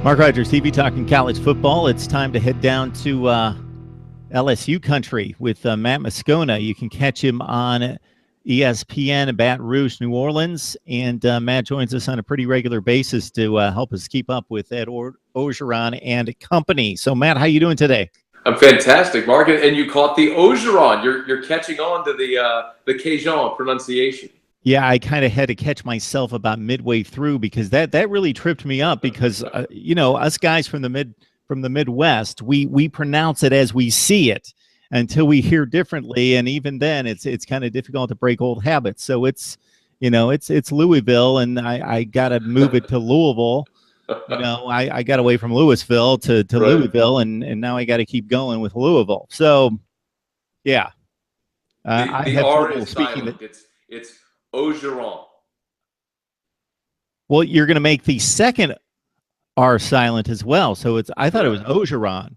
Mark Rogers TV talking college football. It's time to head down to LSU country with Matt Moscona. You can catch him on ESPN, Baton Rouge, New Orleans. And Matt joins us on a pretty regular basis to help us keep up with Ed Orgeron and company. So, Matt, how you doing today? I'm fantastic, Mark. And you caught the Orgeron. You're catching on to the Cajun pronunciation. Yeah, I kind of had to catch myself about midway through because that really tripped me up because, us guys from the Midwest, we pronounce it as we see it until we hear differently. And even then it's kind of difficult to break old habits. So it's Louisville, and I got to move it to Louisville. I got away from Louisville to right. Louisville, and now I got to keep going with Louisville. So, yeah. I have trouble speaking it. It's Orgeron. Well, you're going to make the second R silent as well. So I thought it was Orgeron.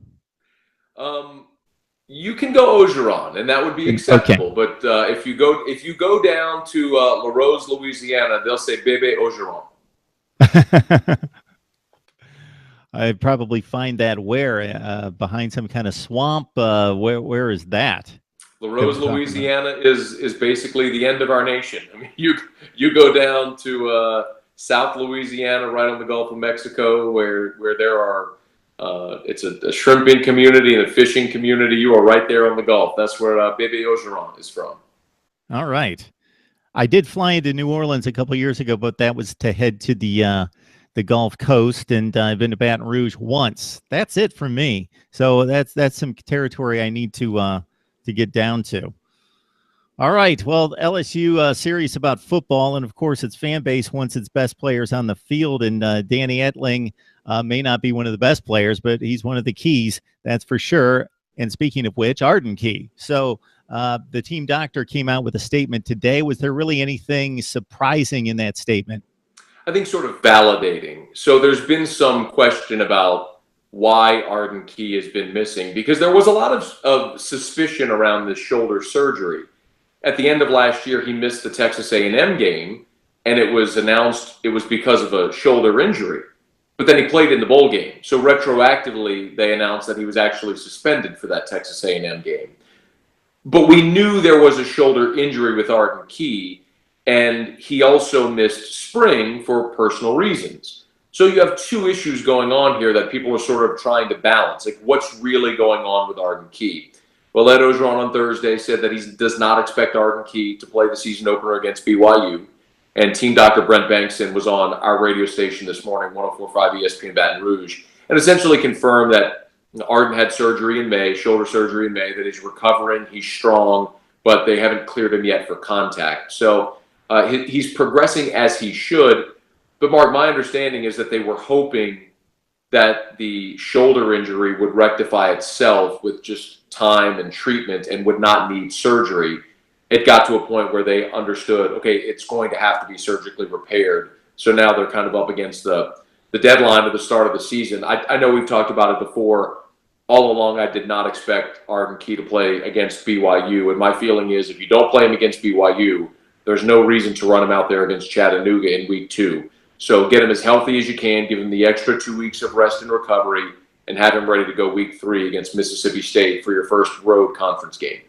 You can go Orgeron, and that would be acceptable. Okay. But if you go down to La Rose, Louisiana, they'll say Bébé Orgeron. I'd probably find that where behind some kind of swamp. Where is that? La Rose, Louisiana is basically the end of our nation. I mean, you go down to South Louisiana, right on the Gulf of Mexico, where there are it's a shrimping community and a fishing community. You are right there on the Gulf. That's where Bébé Orgeron is from. All right, I did fly into New Orleans a couple of years ago, but that was to head to the Gulf Coast, and I've been to Baton Rouge once. That's it for me. So that's some territory I need to get down to. All right. Well, LSU serious about football, and of course its fan base wants its best players on the field, and Danny Etling may not be one of the best players, but he's one of the keys, that's for sure. And speaking of which, Arden key. So the team doctor came out with a statement today. Was there really anything surprising in that statement? I think sort of validating. So there's been some question about why Arden Key has been missing, because there was a lot of suspicion around this shoulder surgery. At the end of last year, he missed the Texas A&M game, and it was announced it was because of a shoulder injury. But then he played in the bowl game. So retroactively, they announced that he was actually suspended for that Texas A&M game. But we knew there was a shoulder injury with Arden Key, and he also missed spring for personal reasons. So you have two issues going on here that people are sort of trying to balance. Like, what's really going on with Arden Key? Well, Ed Orgeron on Thursday said that he does not expect Arden Key to play the season opener against BYU. And team doctor Brent Bankson was on our radio station this morning, 104.5 ESPN Baton Rouge, and essentially confirmed that Arden had surgery in May, shoulder surgery in May, that he's recovering, he's strong, but they haven't cleared him yet for contact. So he's progressing as he should. But, Mark, my understanding is that they were hoping that the shoulder injury would rectify itself with just time and treatment and would not need surgery. It got to a point where they understood, okay, it's going to have to be surgically repaired. So now they're kind of up against the deadline of the start of the season. I know we've talked about it before. All along, I did not expect Arden Key to play against BYU. And my feeling is if you don't play him against BYU, there's no reason to run him out there against Chattanooga in week 2. So get him as healthy as you can, give him the extra 2 weeks of rest and recovery, and have him ready to go week 3 against Mississippi State for your first road conference game.